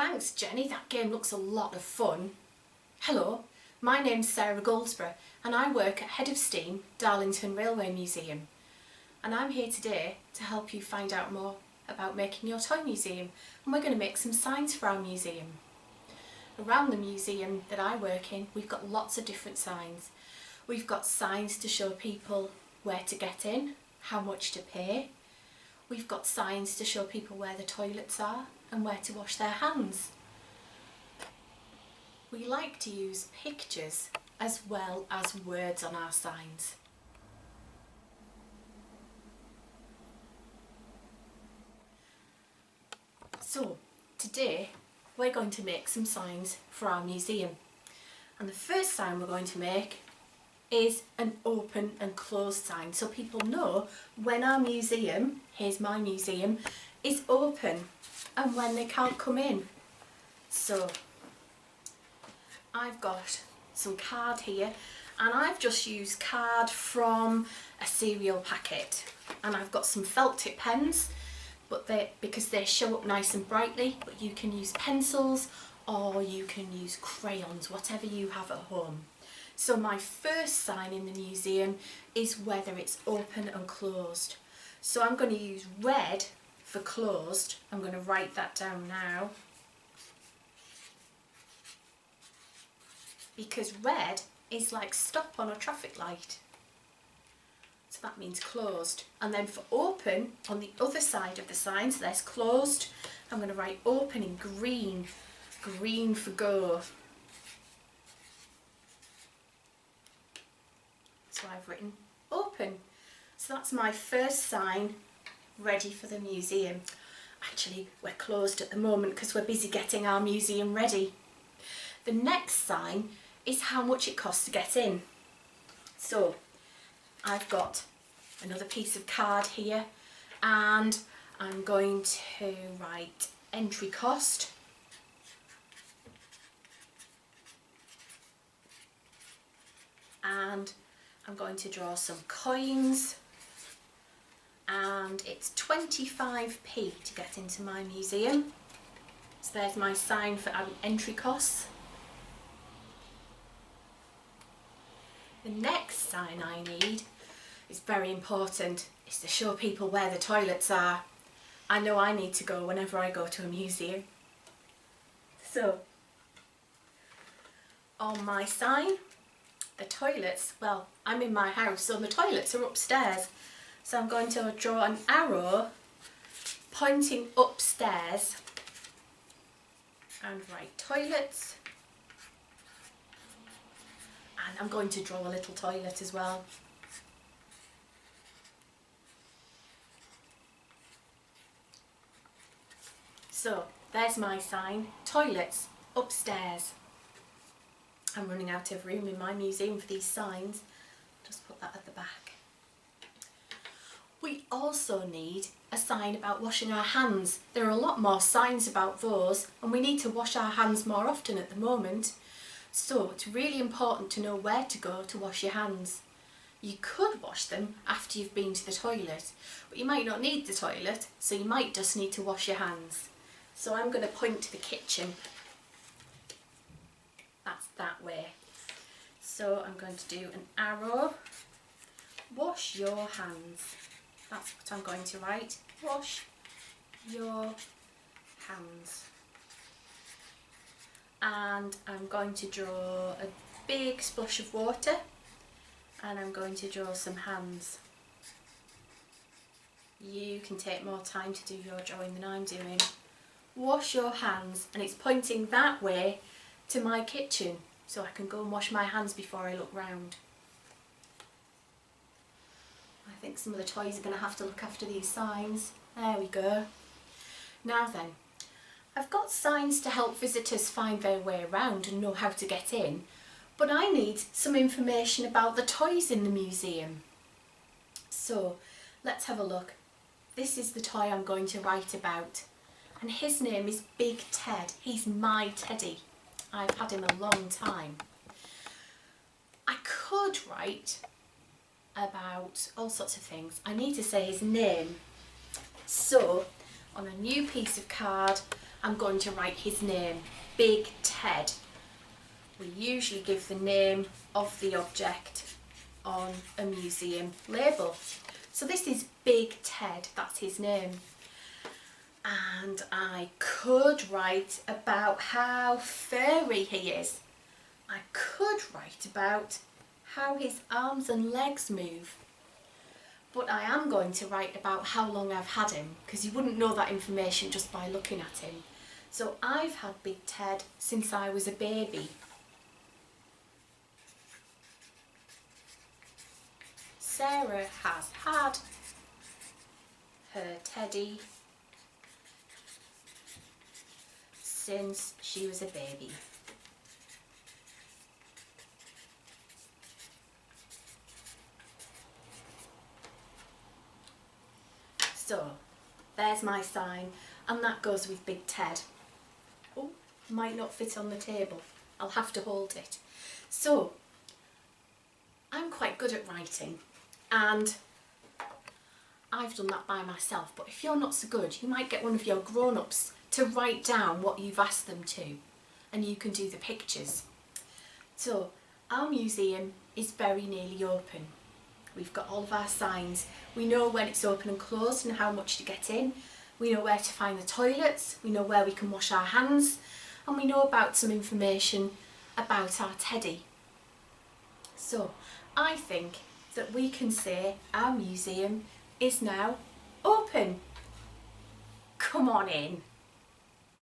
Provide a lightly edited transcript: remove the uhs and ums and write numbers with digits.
Thanks, Jenny. That game looks a lot of fun. Hello, my name's Sarah Gouldsbrough and I work at Head of Steam, Darlington Railway Museum. And I'm here today to help you find out more about making your toy museum, and we're going to make some signs for our museum. Around the museum that I work in, we've got lots of different signs. We've got signs to show people where to get in, how much to pay. We've got signs to show people where the toilets are and where to wash their hands. We like to use pictures as well as words on our signs. So today we're going to make some signs for our museum, and the first sign we're going to make is an open and closed sign, so people know when our museum, here's my museum, is open and when they can't come in. So I've got some card here, and I've just used card from a cereal packet, and I've got some felt tip pens, but because they show up nice and brightly, but you can use pencils or you can use crayons, whatever you have at home. So my first sign in the museum is whether it's open and closed. So I'm going to use red for closed. I'm going to write that down now, because red is like stop on a traffic light. So that means closed. And then for open, on the other side of the sign, so there's closed, I'm going to write open in green. Green for go. So I've written open. So that's my first sign ready for the museum. Actually, we're closed at the moment because we're busy getting our museum ready. The next sign is how much it costs to get in. So I've got another piece of card here, and I'm going to write entry cost. And I'm going to draw some coins, and it's 25p to get into my museum. So there's my sign for entry costs. The next sign I need is very important. It's to show people where the toilets are. I know I need to go whenever I go to a museum. So on my sign, the toilets, well, I'm in my house, so the toilets are upstairs. So I'm going to draw an arrow pointing upstairs and write toilets. And I'm going to draw a little toilet as well. So there's my sign, toilets upstairs. I'm running out of room in my museum for these signs. Just put that at the back. We also need a sign about washing our hands. There are a lot more signs about those, and we need to wash our hands more often at the moment. So it's really important to know where to go to wash your hands. You could wash them after you've been to the toilet, but you might not need the toilet, so you might just need to wash your hands. So I'm going to point to the kitchen. That's that way. So I'm going to do an arrow. Wash your hands. That's what I'm going to write. Wash your hands. And I'm going to draw a big splash of water, and I'm going to draw some hands. You can take more time to do your drawing than I'm doing. Wash your hands, and it's pointing that way to my kitchen, so I can go and wash my hands before I look round. I think some of the toys are going to have to look after these signs. There we go. Now then, I've got signs to help visitors find their way around and know how to get in, but I need some information about the toys in the museum. So let's have a look. This is the toy I'm going to write about, and his name is Big Ted. He's my teddy. I've had him a long time. I could write about all sorts of things. I need to say his name. So on a new piece of card I'm going to write his name, Big Ted. We usually give the name of the object on a museum label. So this is Big Ted, that's his name. And I could write about how furry he is. I could write about how his arms and legs move. But I am going to write about how long I've had him, because you wouldn't know that information just by looking at him. So I've had Big Ted since I was a baby. Sarah has had her teddy since she was a baby. So, there's my sign, and that goes with Big Ted. Oh, might not fit on the table. I'll have to hold it. So, I'm quite good at writing, and I've done that by myself, but if you're not so good, you might get one of your grown-ups to write down what you've asked them to, and you can do the pictures. So, our museum is very nearly open. We've got all of our signs. We know when it's open and closed and how much to get in. We know where to find the toilets. We know where we can wash our hands. And we know about some information about our teddy. So I think that we can say our museum is now open. Come on in.